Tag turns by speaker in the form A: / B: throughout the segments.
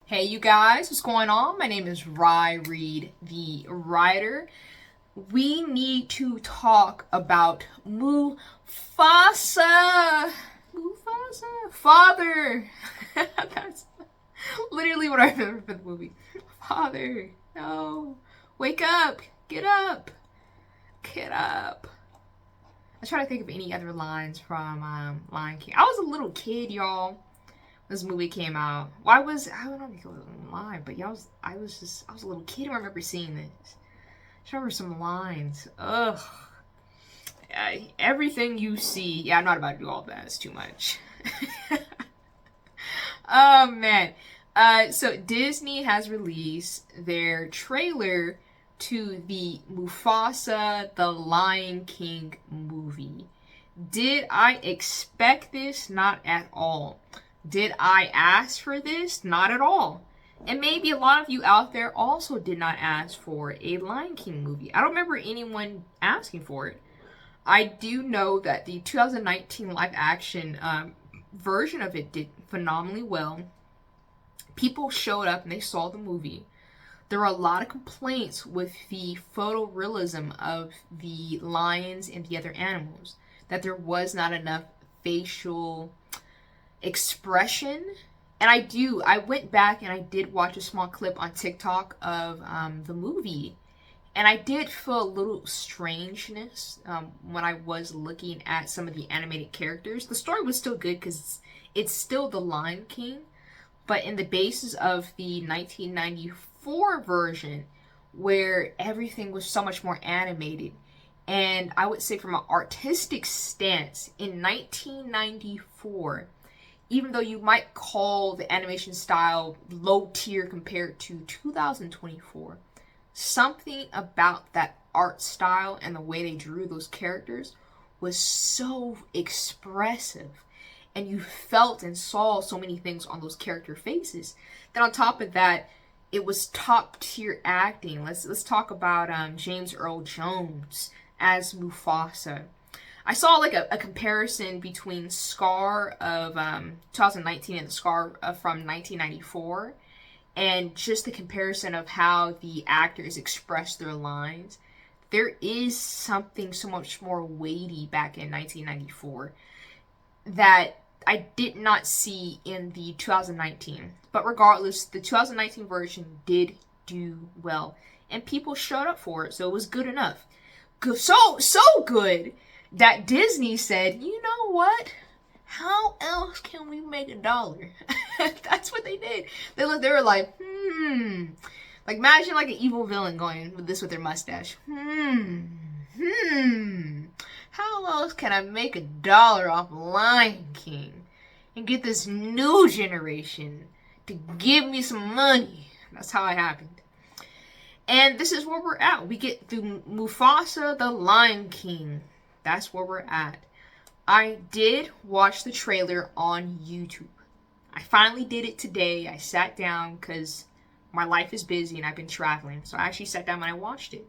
A: Hey you guys, what's going on? My name is Reed the Writer. We need to talk about Mufasa. Mufasa. Father. That's literally what I remember from the movie. Father. No. Wake up. Get up. Get up. I was trying to think of any other lines from Lion King. I was a little kid, y'all. This movie came out. I don't know if it was online, but yeah, I was a little kid. I remember seeing this. I remember some lines. Ugh. Everything you see. Yeah, I'm not about to do all that. It's too much. Oh man. So Disney has released their trailer to the Mufasa the Lion King movie. Did I expect this? Not at all. Did I ask for this? Not at all. And maybe a lot of you out there also did not ask for a Lion King movie. I don't remember anyone asking for it. I do know that the 2019 live action version of it did phenomenally well. People showed up and they saw the movie. There were a lot of complaints with the photorealism of the lions and the other animals, that there was not enough facial expression. And I went back and I did watch a small clip on TikTok of the movie, and I did feel a little strangeness when I was looking at some of the animated characters. The story was still good because it's still the Lion King, but in the basis of the 1994 version, where everything was so much more animated, and I would say from an artistic stance, in 1994, even though you might call the animation style low tier compared to 2024, something about that art style and the way they drew those characters was so expressive. And you felt and saw so many things on those character faces. Then on top of that, it was top tier acting. Let's talk about James Earl Jones as Mufasa. I saw like a comparison between Scar of 2019 and the Scar from 1994, and just the comparison of how the actors express their lines. There is something so much more weighty back in 1994 that I did not see in the 2019. But regardless, the 2019 version did do well, and people showed up for it, so it was good enough. So good that Disney said, you know what? How else can we make $1? That's what they did. They were like, like imagine like an evil villain going with this with their mustache. How else can I make $1 off Lion King and get this new generation to give me some money? That's how it happened. And this is where we're at. We get through Mufasa the Lion King. That's where we're at. I did watch the trailer on YouTube. I finally did it today. I sat down because my life is busy and I've been traveling. So I actually sat down and I watched it.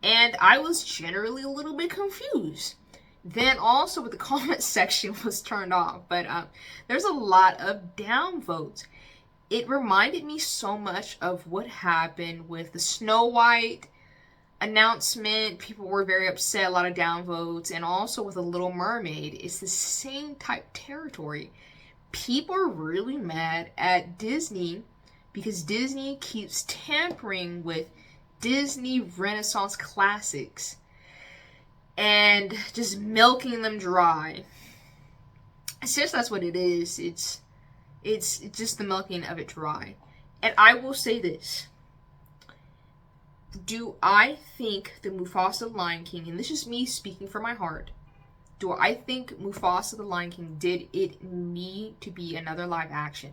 A: And I was generally a little bit confused. Then also the comment section was turned off. But there's a lot of downvotes. It reminded me so much of what happened with the Snow White announcement. People were very upset, a lot of downvotes, and also with The Little Mermaid. It's the same type territory. People are really mad at Disney because Disney keeps tampering with Disney Renaissance classics and just milking them dry. It's just that's what it is. It's just the milking of it dry. And I will say this. Do I think the Mufasa the Lion King, and this is me speaking from my heart, do I think Mufasa the Lion King did it need to be another live action?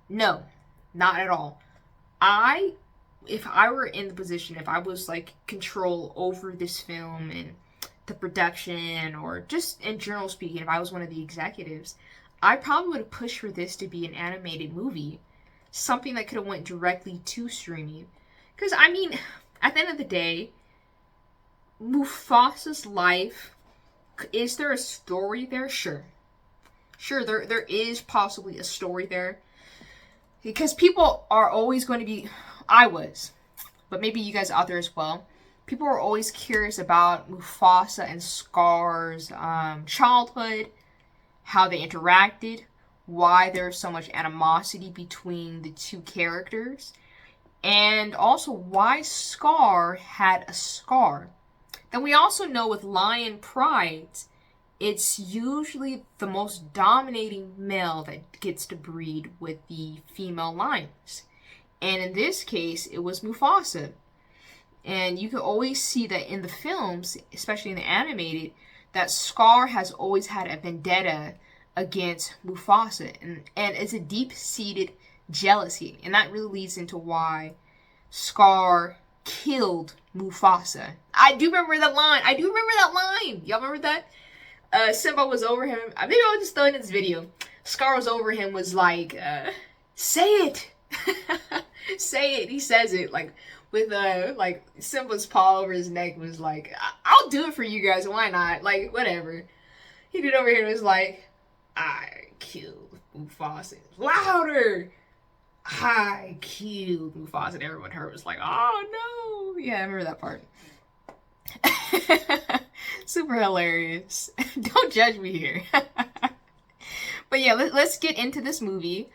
A: No, not at all. If I were in the position, if I was like control over this film and the production, or just in general speaking, if I was one of the executives, I probably would have pushed for this to be an animated movie. Something that could have went directly to streaming. Because, I mean, at the end of the day, Mufasa's life, is there a story there? Sure. There is possibly a story there. because people are always going to be, I was, but maybe you guys out there as well. People are always curious about Mufasa and Scar's childhood, how they interacted, why there's so much animosity between the two characters, and also why Scar had a scar. Then we also know with lion pride, it's usually the most dominating male that gets to breed with the female lions. And in this case, it was Mufasa. And you can always see that in the films, especially in the animated, that Scar has always had a vendetta against Mufasa. And it's a deep-seated jealousy. And that really leads into why Scar killed Mufasa. I do remember that line. Y'all remember that? Simba was over him. Maybe I was just throwing this video. Scar was over him, was like, say it. Say it. He says it, like, with, like, Simba's paw over his neck was like, I'll do it for you guys. Why not? Like, whatever. He did over here and was like, I killed Mufasa. Louder! I killed Mufasa. And everyone heard was like, oh no. Yeah, I remember that part. Super hilarious. Don't judge me here. But yeah, let's get into this movie.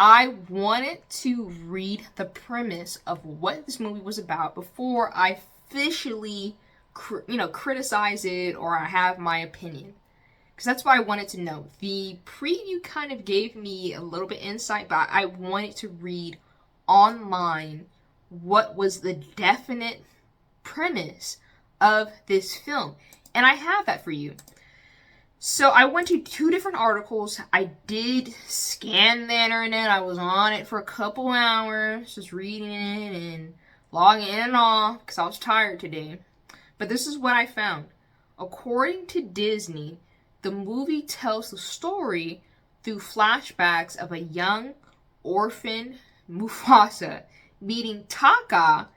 A: I wanted to read the premise of what this movie was about before I officially, criticize it or I have my opinion. Because that's what I wanted to know. The preview kind of gave me a little bit insight, but I wanted to read online what was the definite premise of this film. And I have that for you. So I went to 2 different articles. I did scan the internet. I was on it for a couple hours, just reading it and logging in and off because I was tired today. But this is what I found. According to Disney, the movie tells the story through flashbacks of a young orphan Mufasa meeting Taka,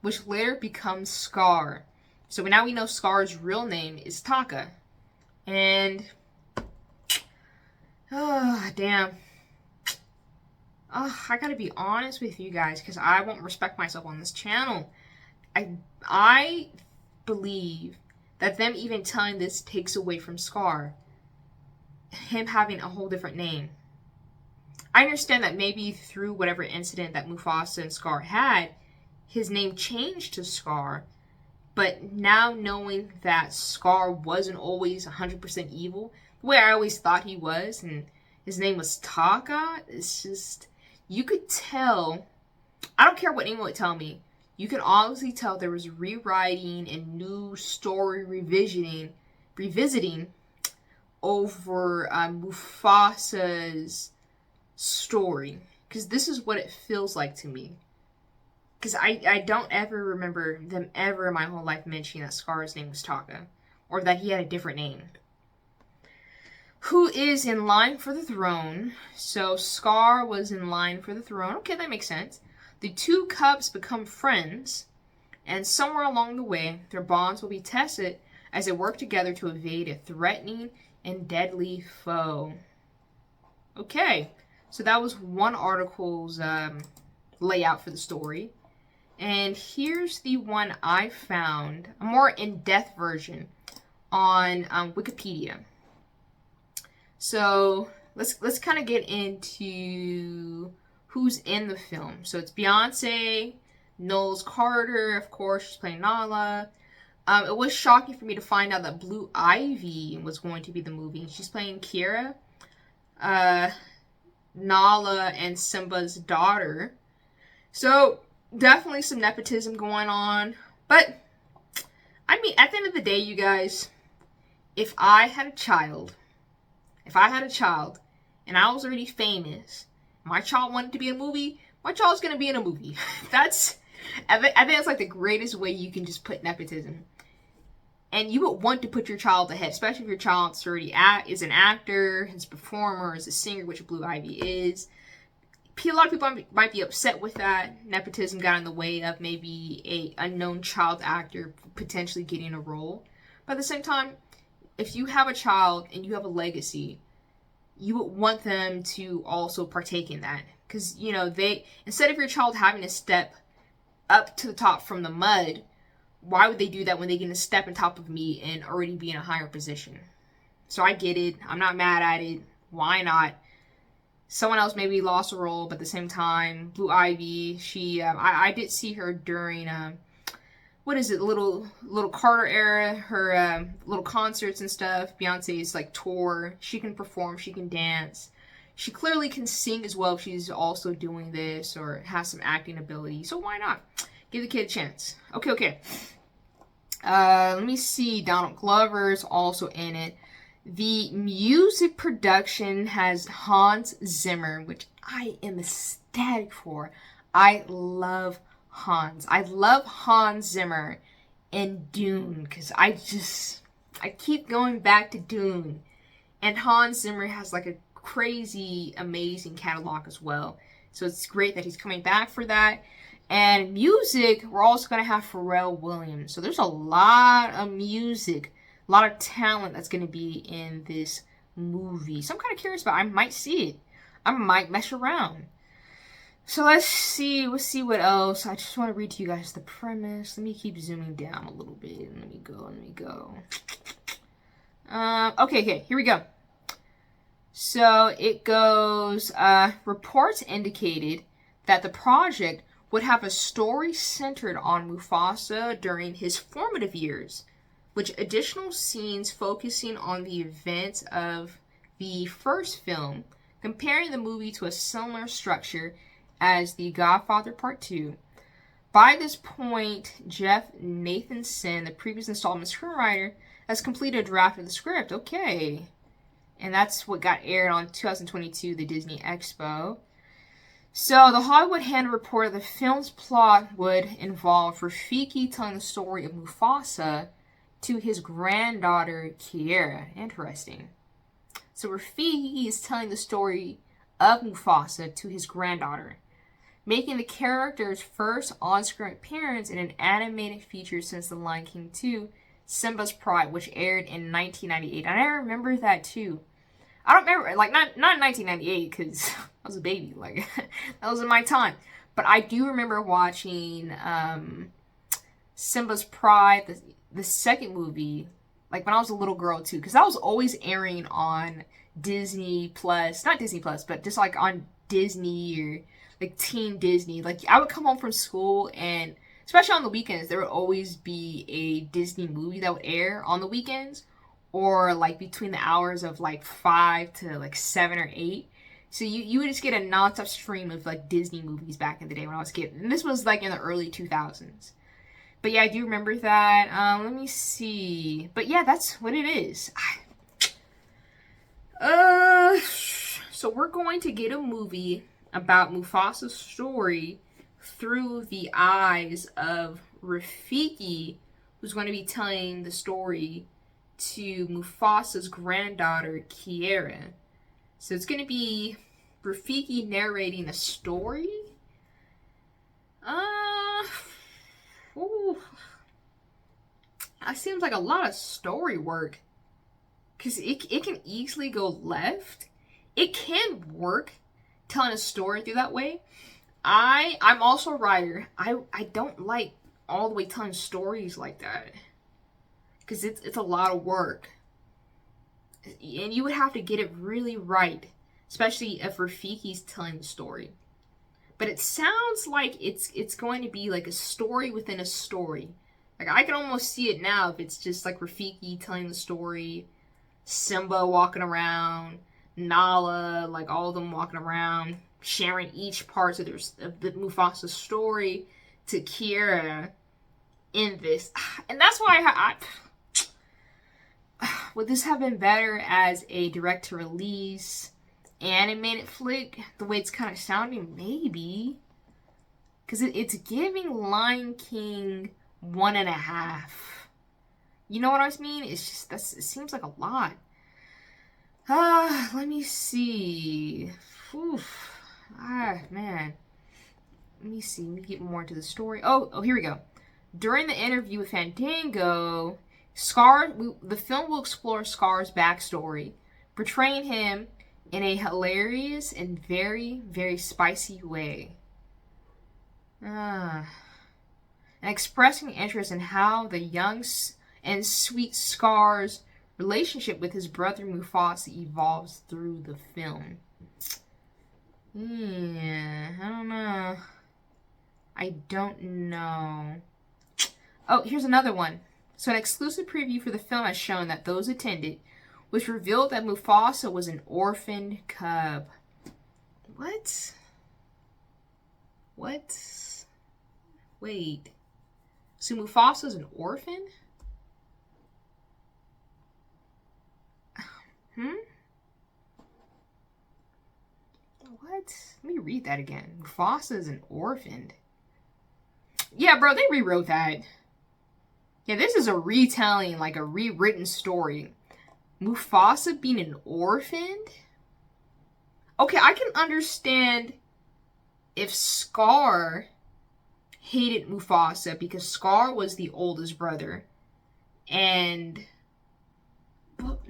A: which later becomes Scar. So now we know Scar's real name is Taka. And, damn. I gotta be honest with you guys, because I won't respect myself on this channel. I believe that them even telling this takes away from Scar. Him having a whole different name. I understand that maybe through whatever incident that Mufasa and Scar had, his name changed to Scar. But now knowing that Scar wasn't always 100% evil, the way I always thought he was, and his name was Taka, it's just, you could tell, I don't care what anyone would tell me, you could honestly tell there was rewriting and new story revisiting over Mufasa's story. Because this is what it feels like to me. Because I don't ever remember them ever in my whole life mentioning that Scar's name was Taka. Or that he had a different name. Who is in line for the throne. So Scar was in line for the throne. Okay, that makes sense. The 2 cubs become friends. And somewhere along the way, their bonds will be tested as they work together to evade a threatening and deadly foe. Okay, so that was one article's layout for the story. And here's the one I found, a more in-depth version on Wikipedia. So let's kind of get into who's in the film. So it's Beyonce, Knowles Carter, of course, she's playing Nala. It was shocking for me to find out that Blue Ivy was going to be the movie. She's playing Kira, Nala, and Simba's daughter. So definitely some nepotism going on. But, I mean, at the end of the day, you guys, if I had a child, and I was already famous, my child wanted to be in a movie, my child's going to be in a movie. I think that's like the greatest way you can just put nepotism. And you would want to put your child ahead, especially if your child already is an actor, is a performer, is a singer, which Blue Ivy is. A lot of people might be upset with that. Nepotism got in the way of maybe a unknown child actor potentially getting a role. But at the same time, if you have a child and you have a legacy, you would want them to also partake in that. Because, instead of your child having to step up to the top from the mud, why would they do that when they get to step on top of me and already be in a higher position? So I get it. I'm not mad at it. Why not? Someone else maybe lost a role, but at the same time, Blue Ivy, she, I did see her during, what is it, little Carter era, her little concerts and stuff, Beyonce's like tour. She can perform, she can dance. She clearly can sing as well if she's also doing this or has some acting ability. So why not? Give the kid a chance. Okay. Let me see. Donald Glover's also in it. The music production has Hans Zimmer, which I am ecstatic for. I love Hans. I love Hans Zimmer in Dune because I keep going back to Dune. And Hans Zimmer has like a crazy, amazing catalog as well. So it's great that he's coming back for that. And music, we're also going to have Pharrell Williams. So there's a lot of music, a lot of talent that's going to be in this movie. So I'm kind of curious about it. I might see it. I might mess around. So let's see what else. I just want to read to you guys the premise. Let me keep zooming down a little bit. Let me go. Okay, here we go. So it goes, reports indicated that the project would have a story centered on Mufasa during his formative years, with additional scenes focusing on the events of the first film, comparing the movie to a similar structure as The Godfather Part 2. By this point, Jeff Nathanson, the previous installment screenwriter, has completed a draft of the script. Okay. And that's what got aired on 2022, the Disney Expo. So, the Hollywood Handler reported the film's plot would involve Rafiki telling the story of Mufasa to his granddaughter, Kiara. Interesting. So, Rafiki is telling the story of Mufasa to his granddaughter, making the character's first on-screen appearance in an animated feature since The Lion King 2, Simba's Pride, which aired in 1998. And I remember that too. I don't remember, like, not in 1998, because I was a baby, like, that was in my time. But I do remember watching Simba's Pride, the second movie, like, when I was a little girl, too. Because that was always airing on Disney Plus, not Disney Plus, but just, like, on Disney or, like, Teen Disney. Like, I would come home from school, and especially on the weekends, there would always be a Disney movie that would air on the weekends. Or, like, between the hours of, like, 5 to, like, 7 or 8. So you would just get a nonstop stream of, like, Disney movies back in the day when I was a kid. And this was, like, in the early 2000s. But, yeah, I do remember that. Let me see. But, yeah, that's what it is. So we're going to get a movie about Mufasa's story through the eyes of Rafiki, who's going to be telling the story to Mufasa's granddaughter, Kiara. So it's going to be Rafiki narrating a story? That seems like a lot of story work. Because it can easily go left. It can work telling a story through that way. I'm also a writer. I don't like all the way telling stories like that. Because it's a lot of work. And you would have to get it really right. Especially if Rafiki's telling the story. But it sounds like it's going to be like a story within a story. Like, I can almost see it now if it's just like Rafiki telling the story. Simba walking around. Nala, like all of them walking around. Sharing each part of the Mufasa story to Kiara in this. And that's why would this have been better as a direct-to-release animated flick? The way it's kind of sounding, maybe. Because it's giving Lion King 1.5. You know what I mean? It's just, it seems like a lot. Let me see. Oof. Man. Let me see. Let me get more into the story. Oh, here we go. During the interview with Fandango, the film will explore Scar's backstory, portraying him in a hilarious and very, very spicy way. And expressing interest in how the young and sweet Scar's relationship with his brother Mufasa evolves through the film. Yeah, I don't know. I don't know. Oh, here's another one. So an exclusive preview for the film has shown that those attended, which revealed that Mufasa was an orphaned cub. What? What? Wait. So Mufasa's an orphan? What? Let me read that again. Mufasa is an orphan. Yeah, bro, they rewrote that. Yeah, this is a retelling, like a rewritten story. Mufasa being an orphan? Okay, I can understand if Scar hated Mufasa because Scar was the oldest brother. And... But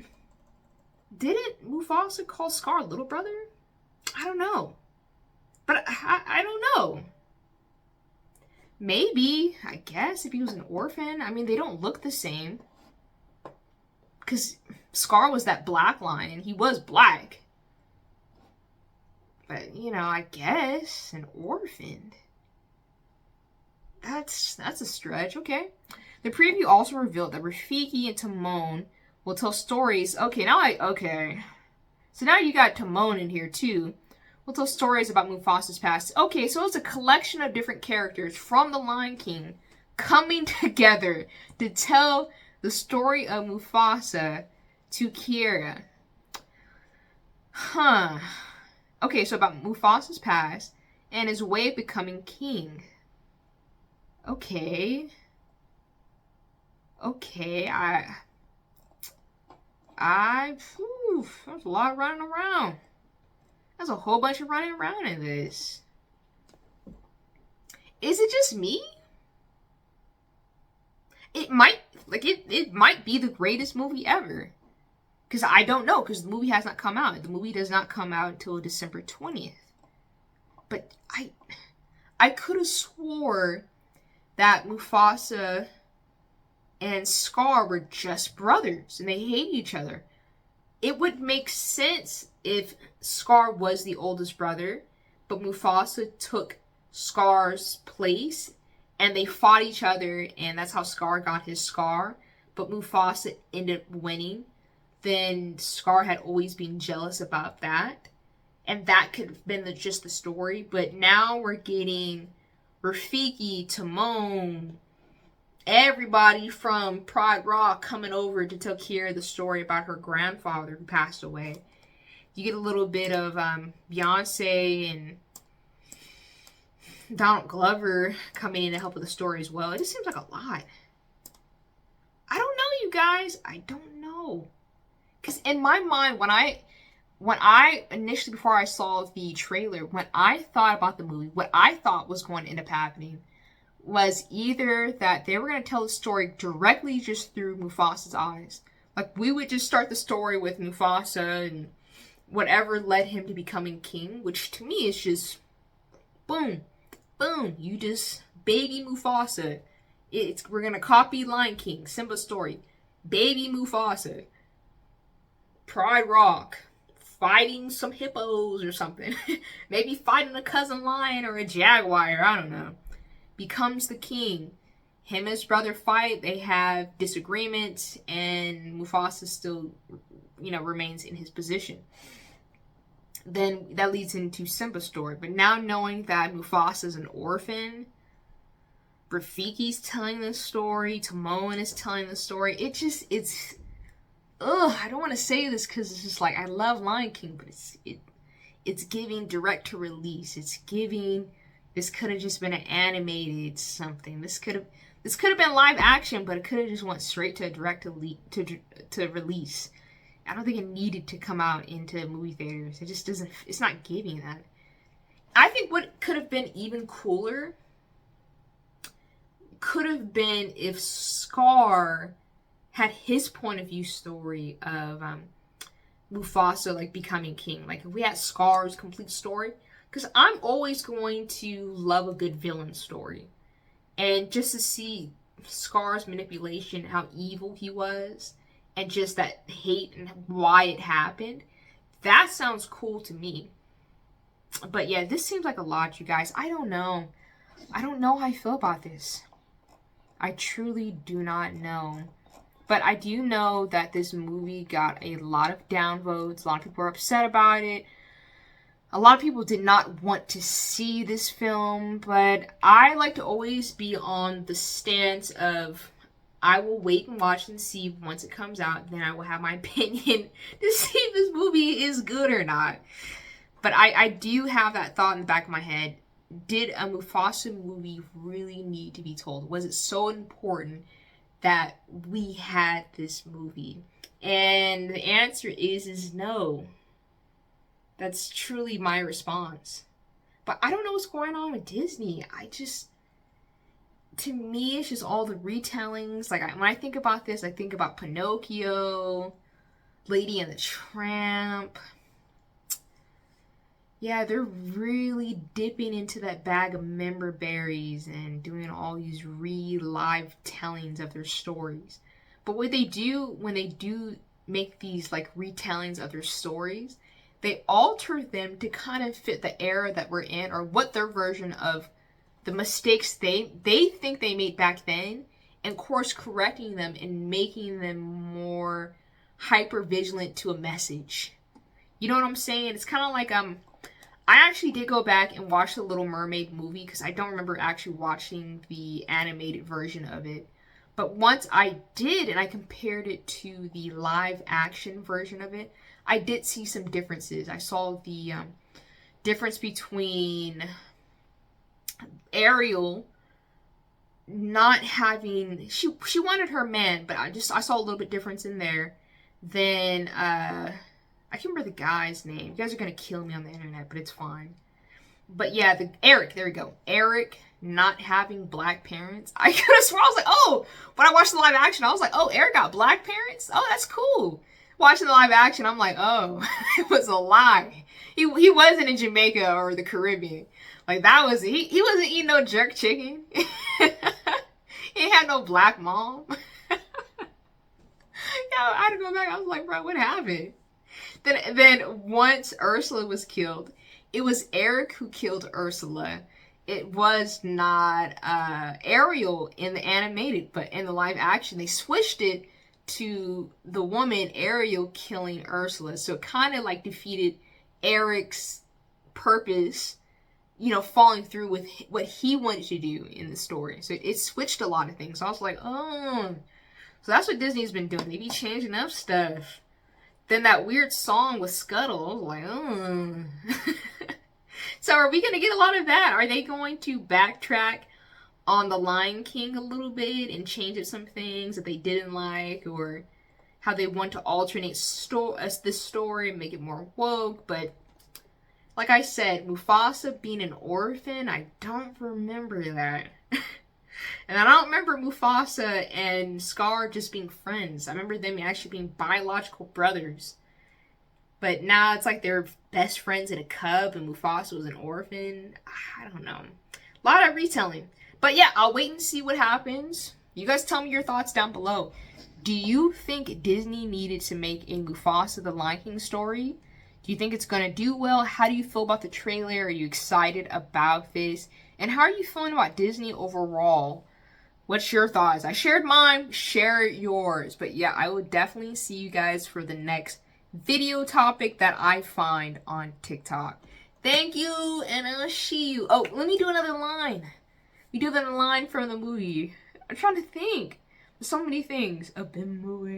A: didn't Mufasa call Scar little brother? I don't know. But I don't know. Maybe, I guess, if he was an orphan. I mean, they don't look the same. Because Scar was that black lion. He was black. But, you know, I guess an orphan. That's a stretch. Okay. The preview also revealed that Rafiki and Timone will tell stories. Okay. So now you got Timone in here too. We'll tell stories about Mufasa's past. Okay, so it's a collection of different characters from The Lion King coming together to tell the story of Mufasa to Kiara. Huh. Okay, so about Mufasa's past and his way of becoming king. Okay, there's a lot of running around. There's a whole bunch of running around in this. Is it just me? It might be the greatest movie ever. Because I don't know, because the movie has not come out. The movie does not come out until December 20th. But I could have swore that Mufasa and Scar were just brothers and they hate each other. It would make sense if Scar was the oldest brother, but Mufasa took Scar's place and they fought each other, and that's how Scar got his scar. But Mufasa ended up winning. Then Scar had always been jealous about that, and that could have been just the story. But now we're getting Rafiki, Timone, everybody from Pride Rock coming over to tell Kiara the story about her grandfather who passed away. You get a little bit of Beyonce and Donald Glover coming in to help with the story as well. It just seems like a lot. I don't know, you guys. I don't know. Because in my mind, when I initially, before I saw the trailer, when I thought about the movie, what I thought was going to end up happening was either that they were going to tell the story directly just through Mufasa's eyes. Like, we would just start the story with Mufasa and whatever led him to becoming king, which to me is just boom, boom. You just baby Mufasa. We're going to copy Lion King, Simba's story. Baby Mufasa. Pride Rock. Fighting some hippos or something. Maybe fighting a cousin lion or a jaguar. I don't know. Becomes the king. Him and his brother fight. They have disagreements. And Mufasa still, remains in his position. Then that leads into Simba's story. But now knowing that Mufasa's an orphan, Rafiki's telling the story, Timon is telling the story, I don't want to say this because it's just like, I love Lion King, but it's giving direct to release. It's giving, this could have just been an animated something. This could have been live action, but it could have just went straight to direct to release. I don't think it needed to come out into movie theaters. It just doesn't, it's not giving that. I think what could have been even cooler could have been if Scar had his point of view story of Mufasa like becoming king. Like if we had Scar's complete story, because I'm always going to love a good villain story, and just to see Scar's manipulation, how evil he was, and just that hate and why it happened, that sounds cool to me. But yeah, this seems like a lot, you guys. I don't know. I don't know how I feel about this. I truly do not know. But I do know that this movie got a lot of downvotes. A lot of people were upset about it. A lot of people did not want to see this film. But I like to always be on the stance of I will wait and watch and see once it comes out. Then I will have my opinion to see if this movie is good or not. But I do have that thought in the back of my head. Did a Mufasa movie really need to be told? Was it so important that we had this movie? And the answer is no. That's truly my response. But I don't know what's going on with Disney. To me, it's just all the retellings. Like, when I think about this, I think about Pinocchio, Lady and the Tramp. Yeah, they're really dipping into that bag of member berries and doing all these live tellings of their stories. But what they do when they do make these like retellings of their stories, they alter them to kind of fit the era that we're in, or what their version of the mistakes they think they made back then, and course correcting them and making them more hyper vigilant to a message. You know what I'm saying? It's kind of like I actually did go back and watch the Little Mermaid movie because I don't remember actually watching the animated version of it. But once I did and I compared it to the live action version of it, I did see some differences. I saw the difference between Ariel not having, she wanted her man, but I saw a little bit difference in there. Then I can't remember the guy's name. You guys are going to kill me on the internet, but it's fine. But yeah, Eric, there we go. Eric not having black parents. I could have sworn, I was like, oh, when I watched the live action, I was like, oh, Eric got black parents? Oh, that's cool. Watching the live action, I'm like, oh, it was a lie. He wasn't in Jamaica or the Caribbean. Like, that was, he wasn't eating no jerk chicken. He had no black mom. Yeah, I had to go back. I was like, bro, what happened? Then once Ursula was killed, it was Eric who killed Ursula. It was not Ariel in the animated, but in the live action, they switched it to the woman, Ariel, killing Ursula. So it kind of like defeated Eric's purpose, you know, falling through with what he wanted to do in the story. So it switched a lot of things. So I was like, oh. So that's what Disney's been doing. They be changing up stuff. Then that weird song with Scuttle, I was like, oh. So are we going to get a lot of that? Are they going to backtrack on The Lion King a little bit and change up some things that they didn't like, or how they want to alternate this story and make it more woke? But like I said, Mufasa being an orphan, I don't remember that. And I don't remember Mufasa and Scar just being friends. I remember them actually being biological brothers. But now it's like they're best friends in a cub and Mufasa was an orphan. I don't know. A lot of retelling. But yeah, I'll wait and see what happens. You guys tell me your thoughts down below. Do you think Disney needed to make a Mufasa the Lion King story? Do you think it's going to do well? How do you feel about the trailer? Are you excited about this? And how are you feeling about Disney overall? What's your thoughts? I shared mine. Share yours. But yeah, I will definitely see you guys for the next video topic that I find on TikTok. Thank you, and I'll see you. Oh, let me do another line. We do that line from the movie. I'm trying to think. There's so many things. A bit more,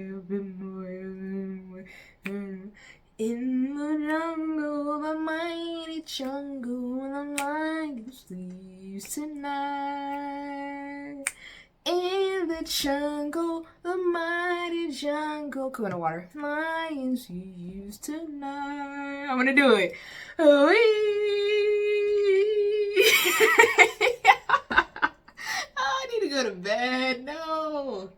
A: in the jungle, the mighty jungle, the lion sleeps tonight. In the jungle, the mighty jungle. Come on, water. Lions sleeps tonight. I'm gonna do it. Oh, I need to go to bed. No.